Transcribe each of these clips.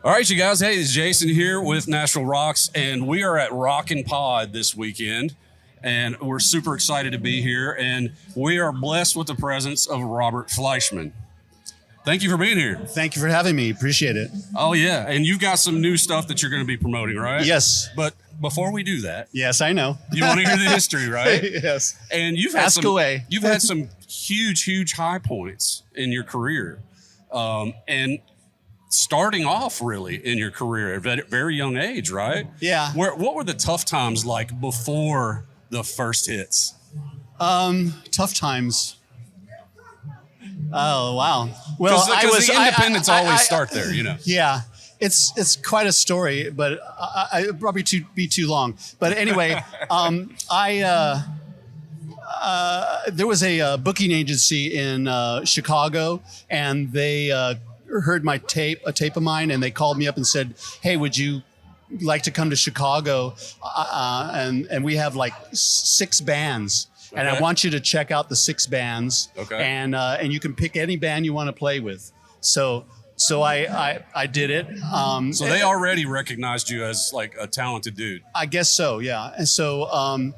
All right, you guys. Hey, it's Jason here with Nashville Rocks, and we are at RockNPod this weekend, and we're super excited to be here, and we are blessed with the presence of Robert Fleischman. Thank you for being here. Thank you for having me. Appreciate it. Oh, yeah, and you've got some new stuff that you're going to be promoting, right? Yes. But before we do that, Yes, I know. you want to hear the history, right? Yes. And you've had Ask away. You've had some huge high points in your career, and starting off really in your career at a very young age, right? Yeah. What were the tough times like before the first hits? Tough times. Oh, wow. Well, Because the independents always start there, you know. Yeah. It's quite a story, but I it'd probably be too long. But anyway, there was a booking agency in Chicago, and they heard a tape of mine, and they called me up and said, "Hey, would you like to come to Chicago? And we have like 6 bands." And I want you to check out the 6 bands, and you can pick any band you want to play with. So I did it. So they already recognized you as like a talented dude. I guess so, yeah. And so,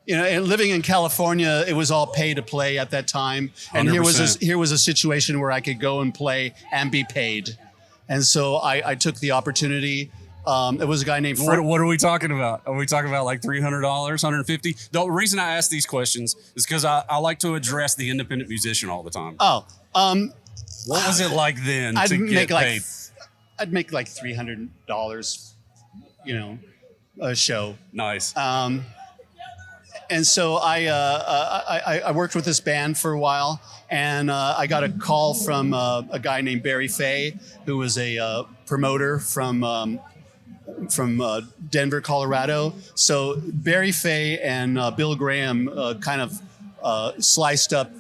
and living in California, it was all pay to play at that time. And 100%. here was a situation where I could go and play and be paid. And so I took the opportunity. It was a guy named What are we talking about? Are we talking about like $300, $150? The reason I ask these questions is because I like to address the independent musician all the time. Oh, what was it like then to get paid? I'd make like $300, a show. Nice. And so I worked with this band for a while, and I got a call from a guy named Barry Fay, who was a promoter from Denver, Colorado. So Barry Fay and Bill Graham kind of sliced up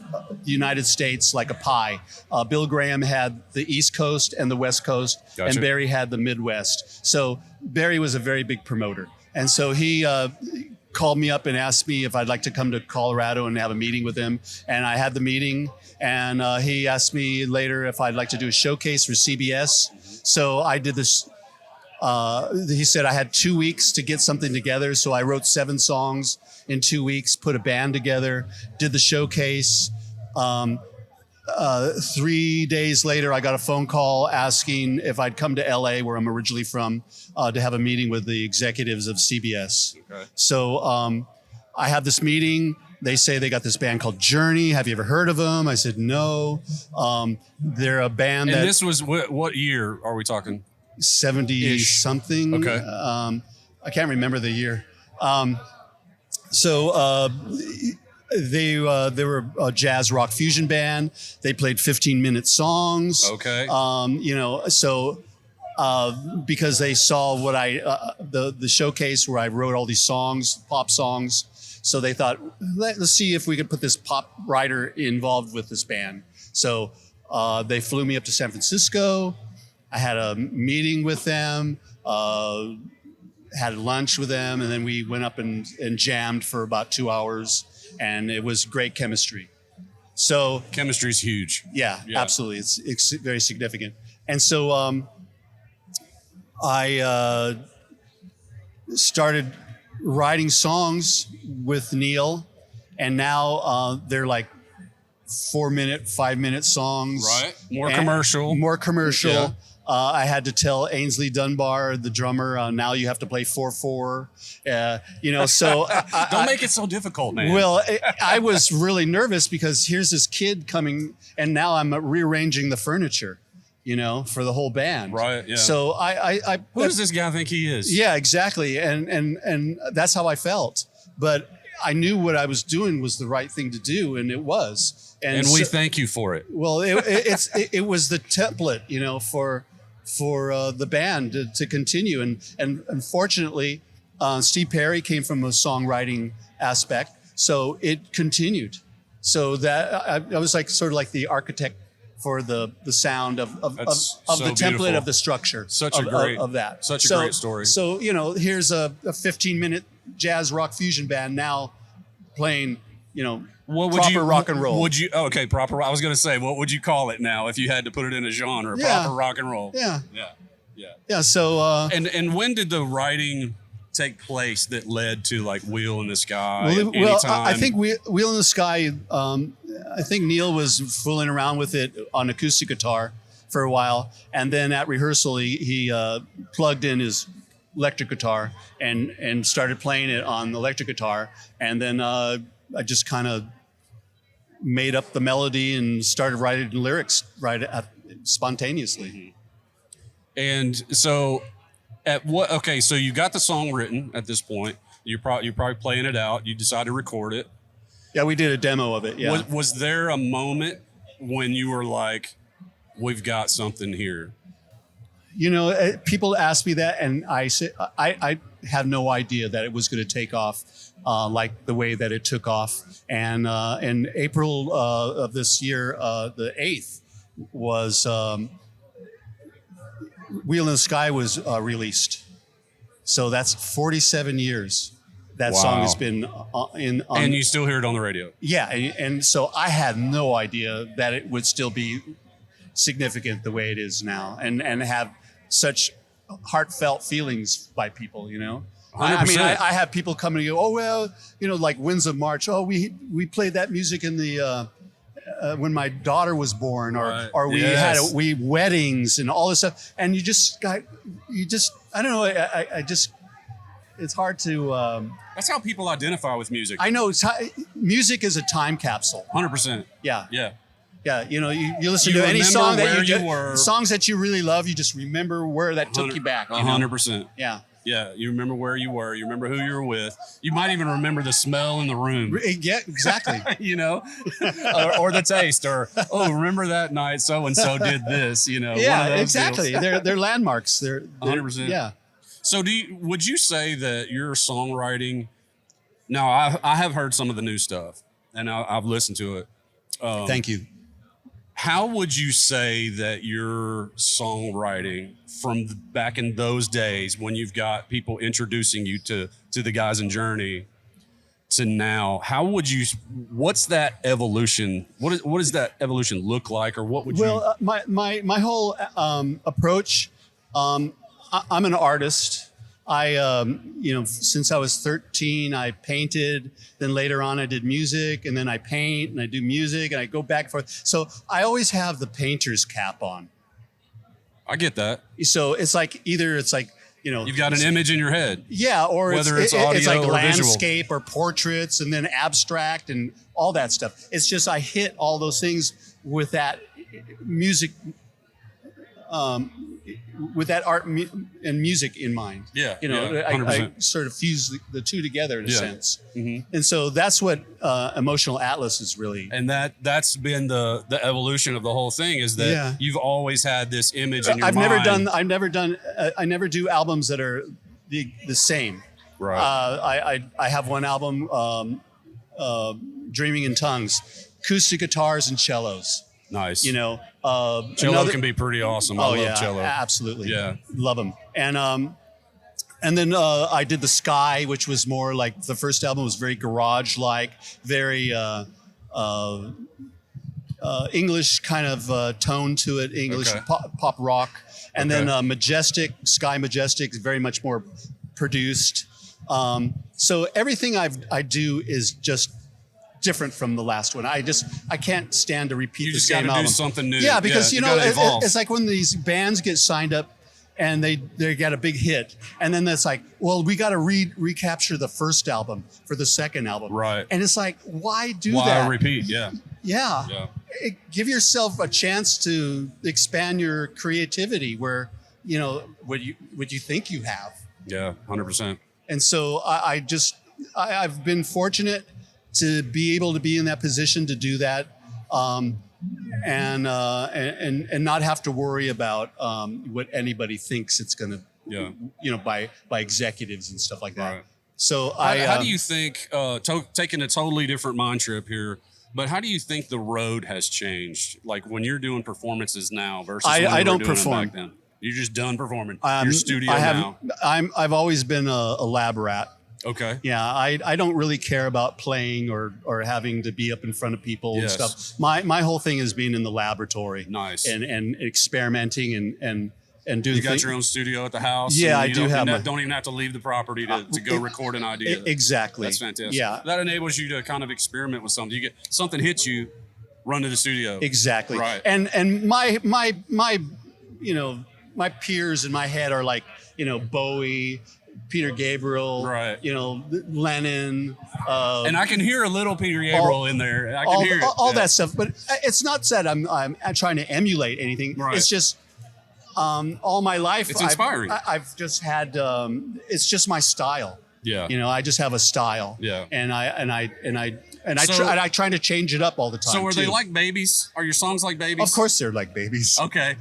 the United States like a pie. Bill Graham had the East Coast and the West Coast, Gotcha. and Barry had the Midwest. So Barry was a very big promoter. And so he called me up and asked me if I'd like to come to Colorado and have a meeting with him. And I had the meeting, and he asked me later if I'd like to do a showcase for CBS. So I did this. He said I had 2 weeks to get something together. So I wrote 7 songs in 2 weeks, put a band together, did the showcase. 3 days later, I got a phone call asking if I'd come to LA, where I'm originally from, to have a meeting with the executives of CBS. Okay. So I had this meeting. They say they got this band called Journey. Have you ever heard of them? I said, no. They're a band And this was what year are we talking? 70-ish something. Okay. I can't remember the year. They were a jazz rock fusion band. They played 15-minute songs. Okay. Because they saw what the showcase where I wrote all these songs, pop songs. So they thought, let's see if we could put this pop writer involved with this band. So they flew me up to San Francisco. I had a meeting with them, had lunch with them, and then we went up and jammed for about 2 hours, and it was great chemistry. So Chemistry's huge. yeah. Absolutely. It's very significant. And so I started writing songs with Neil, and now they're like 4-minute, 5-minute songs. Right. More commercial. Yeah. I had to tell Ainsley Dunbar, the drummer, now you have to play 4/4. So Don't make it so difficult, man. well, I was really nervous because here's this kid coming, and now I'm rearranging the furniture, for the whole band. Right. Yeah. So I Who does this guy think he is? Yeah, exactly, and that's how I felt. But I knew what I was doing was the right thing to do, and it was. And we thank you for it. Well, it was the template, for the band to continue, and unfortunately, Steve Perry came from a songwriting aspect, so it continued. So that I was like sort of like the architect for the sound of the template beautiful. of the structure Such a great story. So here's a 15-minute jazz rock fusion band now playing proper rock and roll. Proper? I was going to say, what would you call it now if you had to put it in a genre? Yeah. Proper rock and roll. Yeah. Yeah. Yeah. So And when did the writing take place that led to like Wheel in the Sky? well, I think Wheel in the Sky. I think Neil was fooling around with it on acoustic guitar for a while, and then at rehearsal he plugged in his electric guitar and started playing it on the electric guitar, and then I just kind of made up the melody and started writing lyrics spontaneously. Mm-hmm. And so so you got the song written at this point. You're probably playing it out. You decided to record it. Yeah, we did a demo of it. Yeah. Was there a moment when you were like, we've got something here? You know, people ask me that, and I say I have no idea that it was going to take off like the way that it took off. And in April of this year, the 8th, was Wheel in the Sky was released. So that's 47 years that song has been and you still hear it on the radio. Yeah, and so I had no idea that it would still be significant the way it is now, and have such heartfelt feelings by people, you know. 100%. I mean, I have people coming and go, oh, well, you know, like Winds of March. Oh, we played that music in the when my daughter was born, or we had weddings and all this stuff. And you just I don't know. I just, it's hard to. That's how people identify with music. I know music is a time capsule. 100%. Yeah. Yeah. Yeah, you know, you listen to any song that you were. Songs that you really love, you just remember where that took you back. 100%. Yeah. Yeah, you remember where you were. You remember who you were with. You might even remember the smell in the room. Yeah, exactly. You know, or the taste, or remember that night so and so did this. You know. Yeah, exactly. They're landmarks. They're 100%. Yeah. So, would you say that your songwriting? Now, I have heard some of the new stuff, and I've listened to it. Thank you. How would you say that your songwriting from back in those days, when you've got people introducing you to the guys in Journey, to now, what's that evolution? What does that evolution look like, or what would you? Well, my whole approach. I'm an artist. Since I was 13, I painted. Then later on, I did music, and then I paint, and I do music, and I go back and forth. So I always have the painter's cap on. I get that. So it's like you've got an image in your head. Yeah, or whether it's audio it's like or landscape visual. or portraits, and then abstract and all that stuff. It's just I hit all those things with that music. With that art and music in mind. Yeah. I sort of fuse the two together in a sense. Mm-hmm. And so that's what Emotional Atlas is really. And that's been the evolution of the whole thing, is that you've always had this image in your mind. I never do albums that are the same. Right. I have one album, Dreaming in Tongues, acoustic guitars and cellos. Nice. You know, cello can be pretty awesome. I love cello. Absolutely. Yeah, love them. And then I did The Sky, which was more like the first album was very garage-like, very English kind of tone to it, English pop rock. And then Sky Majestic is very much more produced. So everything I do is just different from the last one. I can't stand to repeat the same album. You just got to do something new. Yeah, because it's like when these bands get signed up and they get a big hit, and then it's like, well, we got to recapture the first album for the second album. Right. And it's like, why do that? Why repeat? Yeah. Yeah. Give yourself a chance to expand your creativity where, what you think you have. Yeah, 100%. And so I've been fortunate to be able to be in that position to do that, and not have to worry about what anybody thinks it's going to, by executives and stuff like that. Right. So how do you think, taking a totally different mind trip here, but how do you think the road has changed? Like when you're doing performances now versus when you were doing them back then? You're just done performing. Your studio now. I've always been a lab rat. Okay. Yeah, I don't really care about playing or having to be up in front of people and stuff. My whole thing is being in the laboratory. Nice. And experimenting and and do You the got thing. your own studio at the house. Yeah, and I you do don't, have you my- don't even have to leave the property to go record an idea. Exactly. That's fantastic. Yeah. That enables you to kind of experiment with something. You get something hits you, run to the studio. Exactly. Right. And my you know, my peers in my head are like, you know, Bowie, Peter Gabriel, Right. you know, Lennon. And I can hear a little Peter Gabriel in there. I can all, hear it. all Yeah. that stuff. But it's not that I'm trying to emulate anything. Right. It's just all my life. It's inspiring. I've just had. It's just my style. Yeah. You know, I just have a style. Yeah. And So- I try to change it up all the time. So are they too. like babies? Are your songs like babies? Of course, they're like babies. Okay.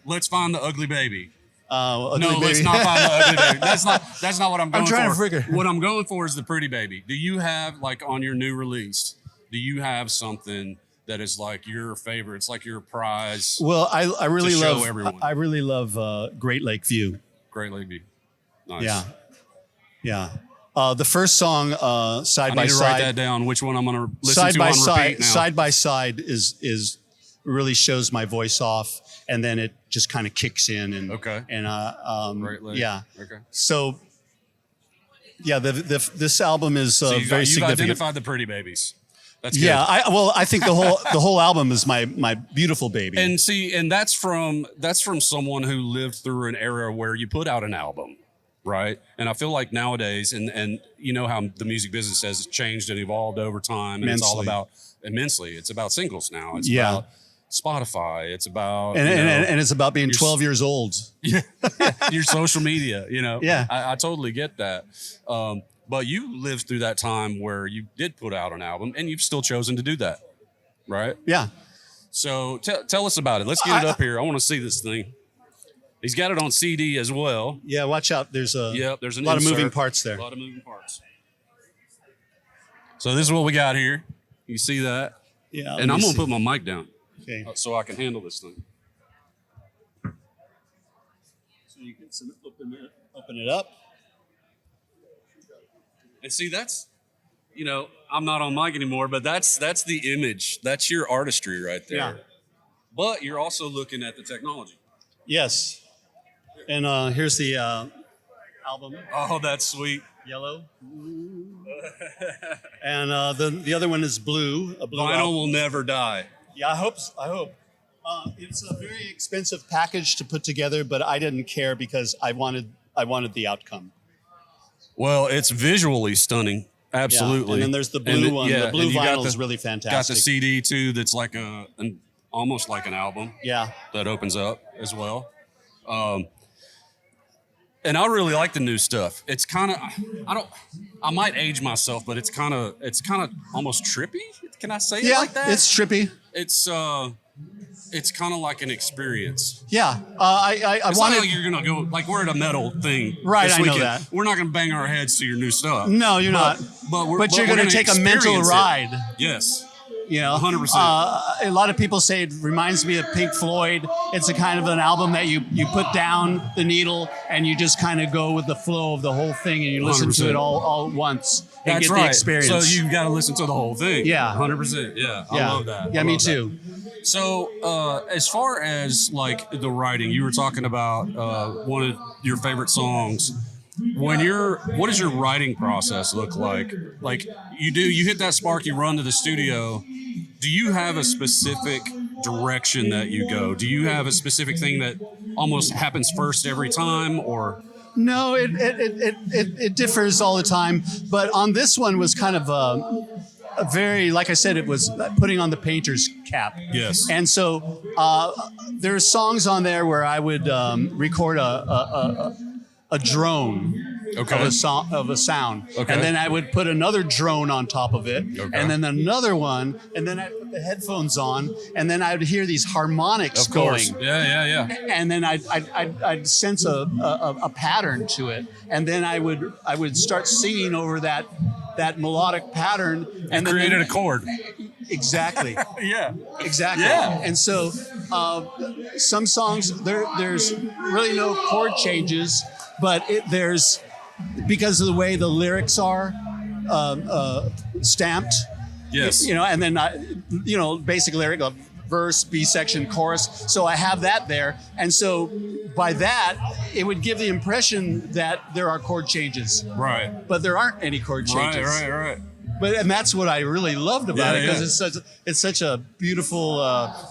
Let's find the ugly baby. Ugly No, baby. let's not find the ugly baby. That's not what I'm going for. trying to figure- What I'm going for is the pretty baby. Do you have, like, on your new release, do you have something that is like your favorite? It's like your prize. Well, I really to show love everyone. I really love Great Lake View. Great Lake View. Nice. Yeah, yeah. The first song, Side I by need to write that Side, down. Which one I'm going to listen Side to by on Side, repeat now. Side by Side is really shows my voice off, and then it just kind of kicks in and Okay. and Great Lake. yeah. Okay. So yeah, this album is So very you've significant. identified the pretty babies. That's good. Yeah, I think the whole album is my beautiful baby. And see, and that's from someone who lived through an era where you put out an album, right? And I feel like nowadays, and you know how the music business has changed and evolved over time, and it's all Immensely. about immensely. It's about singles now. It's Yeah. about Spotify. It's about and, you know, and it's about being 12 years old. your social media. You know, Yeah. I totally get that. But you lived through that time where you did put out an album, and you've still chosen to do that, right? Yeah. So tell us about it. Let's get it up here. I want to see this thing. He's got it on CD as well. Yeah, watch out. There's a There's a lot of moving parts there. A lot of moving parts. So this is what we got here. You see that? Yeah. And I'm going to put my mic down Okay. so I can handle this thing. So you can open it up. And see, that's, you know, I'm not on mic anymore, but that's the image. That's your artistry right there. Yeah. But you're also looking at the technology. Yes. And here's the album, Oh, that's sweet. Yellow. And the other one is Blue. A blue Vinyl album. will never die. Yeah, I hope. It's a very expensive package to put together, but I didn't care because I wanted the outcome. Well, it's visually stunning. Absolutely. Yeah. And then there's the blue one. The blue and you got vinyl is really fantastic. Got the CD too. That's like almost like an album. Yeah. That opens up as well. And I really like the new stuff. It's kind of I might age myself, but it's kind of almost trippy. Can I say it Yeah, like that? it's trippy. It's kind of like an experience. Yeah. I It's wanted. not like you're gonna go like we're at a metal thing. Right, this I know weekend. that. We're not gonna bang our heads to your new stuff. No, you're not. But you're we're going to take a mental experience it. ride. Yes. You know, 100%. A lot of people say it reminds me of Pink Floyd. It's a kind of an album that you put down the needle and you just kind of go with the flow of the whole thing and you listen to 100%. it all at once and That's get right. the experience. So you got to listen to the whole thing. Yeah. 100%. Yeah. I yeah, love that. yeah, I me love that. too. So, as far as like the writing, you were talking about one of your favorite songs. What does your writing process look like? Like you hit that spark, you run to the studio. Do you have a specific direction that you go? Do you have a specific thing that almost happens first every time, or? No, it differs all the time. But on this one was kind of a very, like I said, it was putting on the painter's cap. Yes. And so there's songs on there where I would record a drone. Okay. Of a sound. Okay. And then I would put another drone on top of it. Okay. And then another one. And then I'd put the headphones on. And then I would hear these harmonics Of course. going. Yeah. And then I'd sense a pattern to it. And then I would start singing over that melodic pattern. And then Created a chord. Exactly. Yeah. Exactly. Yeah. And so some songs there's really no chord changes, but there's because of the way the lyrics are stamped. Yes. You know, and then basic lyric of verse, B section, chorus. So I have that there. And so by that, it would give the impression that there are chord changes. Right. But there aren't any chord changes. Right. And that's what I really loved about it, because yeah. it's such a beautiful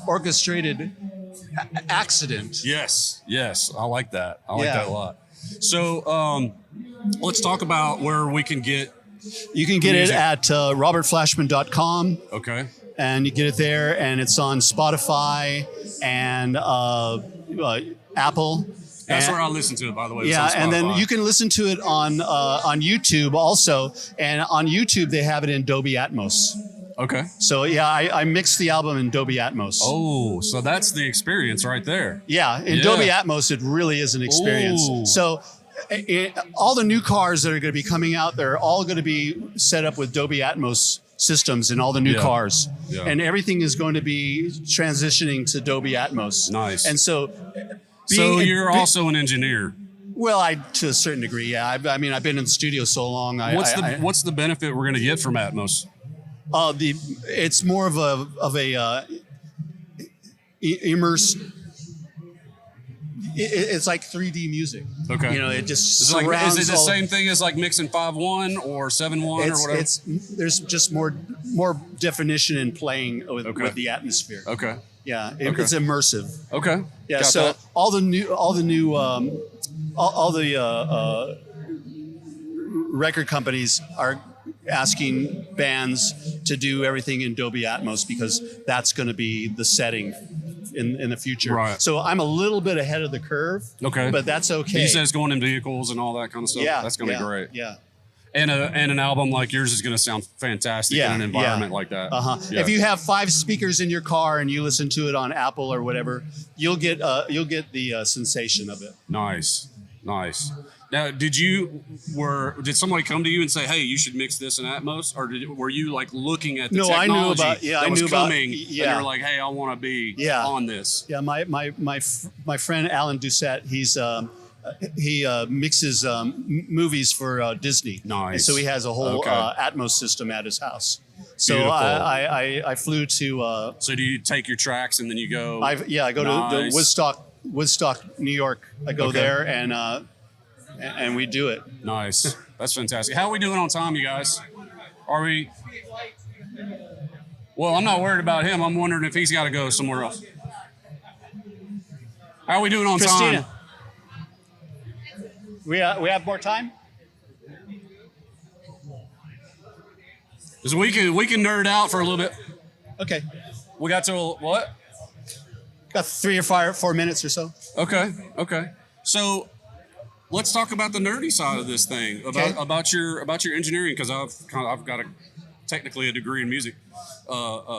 orchestrated accident. Yes. I like that. I like that a lot. So let's talk about where we can get. You can get music. It at robertfleischman.com. Okay. And you get it there, and it's on Spotify and Apple. That's where I listen to it, by the way. Yeah, and then you can listen to it on YouTube also. And on YouTube, they have it in Dolby Atmos. Okay. So yeah, I mixed the album in Dolby Atmos. Oh, so that's the experience right there. Yeah, in Dolby Atmos, it really is an experience. Ooh. So all the new cars that are going to be coming out, they're all going to be set up with Dolby Atmos systems in all the new cars. Yeah. And everything is going to be transitioning to Dolby Atmos. Nice. And so... So you're also an engineer. Well, to a certain degree, yeah. I mean, I've been in the studio so long. What's the benefit we're going to get from Atmos? It's more of a immersed. It's like 3D music. Okay. You know, it just surrounds. Is it the same thing as like mixing 5.1 or 7.1 or whatever? There's just more definition in playing with the atmosphere. Okay. Yeah, it's immersive. Okay. Yeah. So that. all the record companies are asking bands to do everything in Dolby Atmos, because that's going to be the setting in the future. Right. So I'm a little bit ahead of the curve. Okay. But that's okay. He says going in vehicles and all that kind of stuff. Yeah. That's going to be great. Yeah. And an album like yours is going to sound fantastic in an environment like that. Yeah. If you have 5 speakers in your car and you listen to it on Apple or whatever, you'll get the sensation of it. Nice. Now, did somebody come to you and say, "Hey, you should mix this in Atmos," or were you like looking at the technology that was coming, and you were like, "Hey, I want to be on this"? Yeah, my friend Alan Doucette, he mixes movies for Disney. Nice. And so he has a whole Atmos system at his house. So Beautiful. I flew to. So do you take your tracks and then you go? I go to Woodstock, New York. I go there and we do it. Nice. That's fantastic. How are we doing on time, you guys? Are we? Well, I'm not worried about him. I'm wondering if he's got to go somewhere else. How are we doing on Christina. time? We have more time? So we can nerd out for a little bit. Okay. We got till what? Got 3 or 4 minutes or so. Okay. So let's talk about the nerdy side of this thing, about your engineering, because I've got technically a degree in music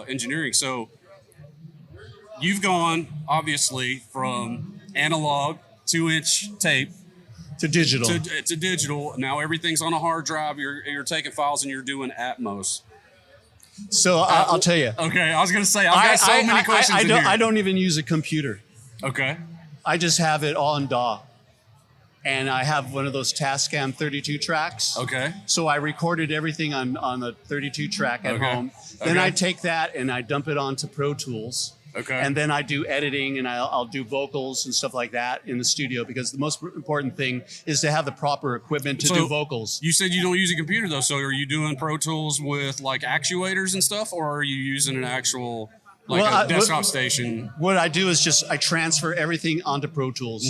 engineering. So you've gone obviously from analog 2-inch tape to digital. To digital. Now everything's on a hard drive. You're taking files and you're doing Atmos. So I'll tell you. Okay, I was going to say, I've got so many questions in here. I don't even use a computer. Okay. I just have it all in DAW. And I have one of those Tascam 32 tracks. Okay. So I recorded everything on the 32 track at home. Then I take that and I dump it onto Pro Tools. Okay. And then I do editing, and I'll do vocals and stuff like that in the studio, because the most important thing is to have the proper equipment to do vocals. You said you don't use a computer though, so are you doing Pro Tools with like actuators and stuff, or are you using an actual a desktop station? What I do is I transfer everything onto Pro Tools,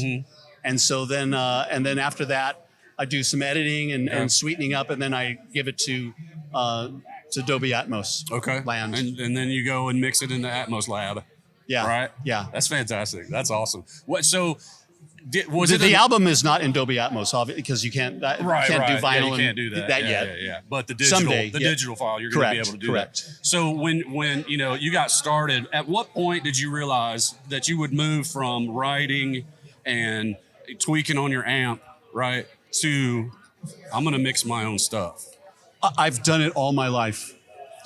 and so then after that I do some editing and sweetening up, and then I give it to Dolby Atmos. Okay. Land. And then you go and mix it in the Atmos lab. Yeah. Right? Yeah. That's fantastic. That's awesome. The album is not in Dolby Atmos, because you can't do vinyl. You can't do that yet. Yeah. But the digital, someday, digital file, you're going to be able to do that. So when you got started, at what point did you realize that you would move from writing and tweaking on your amp, right, to I'm going to mix my own stuff? I've done it all my life.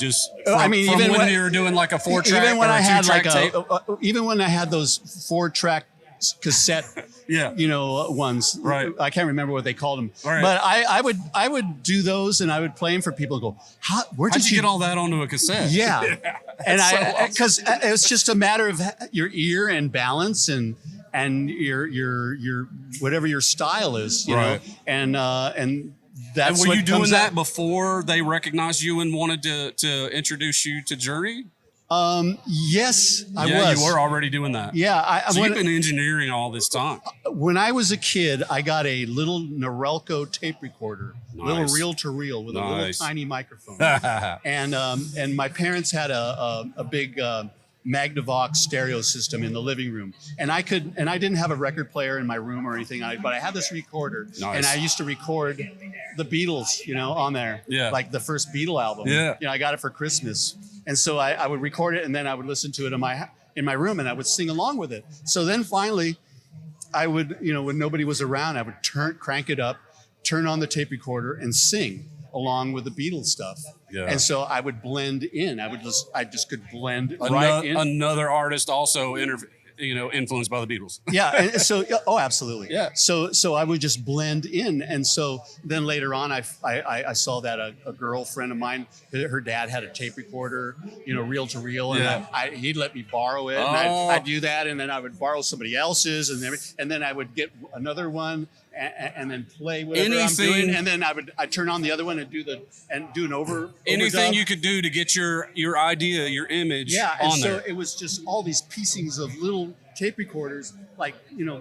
Just even when you were doing like a 4-track, even when or I had tape? even when I had those 4-track cassette, Yeah. ones. Right. I can't remember what they called them. Right. But I would do those, and I would play them for people and go, where'd How'd you get all that onto a cassette? Yeah. And That's so because it was just a matter of your ear and balance and your whatever your style is, you know, and that's and were what you doing comes that out. before they recognized you and wanted to introduce you to Journey? Yes, I Yeah, was. you were already doing that. Yeah, So you've been engineering all this time. when I was a kid, I got a little Norelco tape recorder, little Nice. reel-to-reel with a little Nice. tiny microphone, and my parents had a big Magnavox stereo system in the living room, and I didn't have a record player in my room or anything, but I had this recorder, Nice. and I used to record the Beatles, on there, Yeah. like the first Beatle album. Yeah. I got it for Christmas, and so I would record it, and then I would listen to it in my room, and I would sing along with it. So then finally, I would, when nobody was around, I would crank it up, turn on the tape recorder, and sing along with the Beatles stuff. Yeah. And so I would blend in. I just could blend right in. Another artist also influenced by the Beatles. Yeah. And so, absolutely. Yeah. So I would just blend in. And so then later on, I saw that a girlfriend of mine, her dad had a tape recorder, reel to reel. And Yeah. he'd let me borrow it. Oh. And I'd do that. And then I would borrow somebody else's. And then I would get another one and then play whatever I'm doing. And then I'd turn on the other one and do an Anything overdub. you could do to get your idea, your image Yeah, and on so there. it was just all these piecings of little tape recorders, like,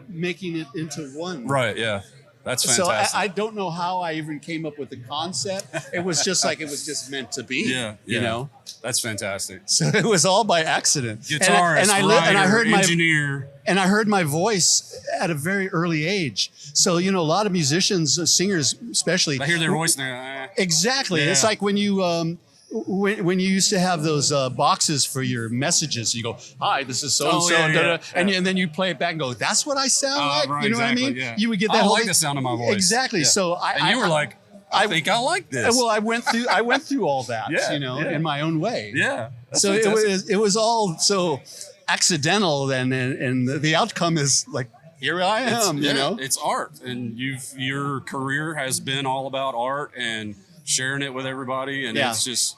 making it into one. Right, yeah. That's So fantastic. I don't know how I even came up with the concept. It was just like it was just meant to be. yeah, you know. That's fantastic. So it was all by accident. Guitarist, and I writer, heard engineer. and I heard my voice at a very early age. So a lot of musicians, singers especially. I hear their voice now. Exactly. Yeah. It's like when you when you used to have those boxes for your messages, you go, "Hi, this is so and so," and then you play it back and go, "That's what I sound like." Right, you know what I mean? Yeah. You would get that. I whole like thing. the sound of my voice. Exactly. Yeah. So you were like, I think I like this. Well, I went through all that, Yeah, in my own way. Yeah. That's So fantastic. it was all so accidental then, and the outcome is like, here I am. It's art, and your career has been all about art and sharing it with everybody, and Yeah. it's just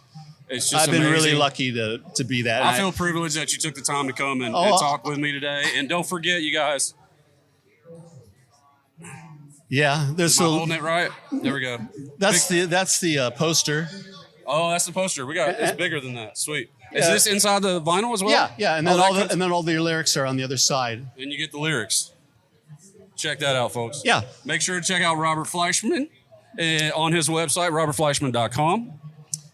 I've been really amazing. lucky to be that. I feel privileged that you took the time to come and talk with me today. And don't forget, you guys. Yeah, there's Am I holding it right? There we go. that's the poster. Oh, that's the poster. We got it's bigger than that. Sweet. Is Yeah. this inside the vinyl as well? Yeah, and then all the lyrics are on the other side. And you get the lyrics. Check that out, folks. Yeah. Make sure to check out Robert Fleischman on his website, robertfleischman.com,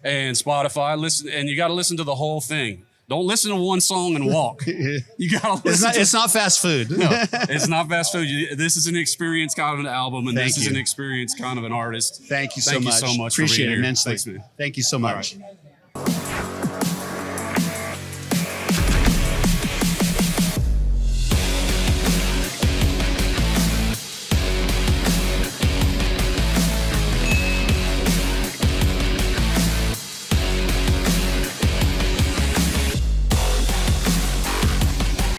and Spotify. Listen, and you got to listen to the whole thing. Don't listen to one song and walk. You got to listen. It's not fast food. No, it's not fast food. This is an experience kind of an album, and Thank this is you. an experience kind of an artist. Thank you so Thank much. you so much for Appreciate being it here. immensely. Thanks, man. Thank you so much. All right.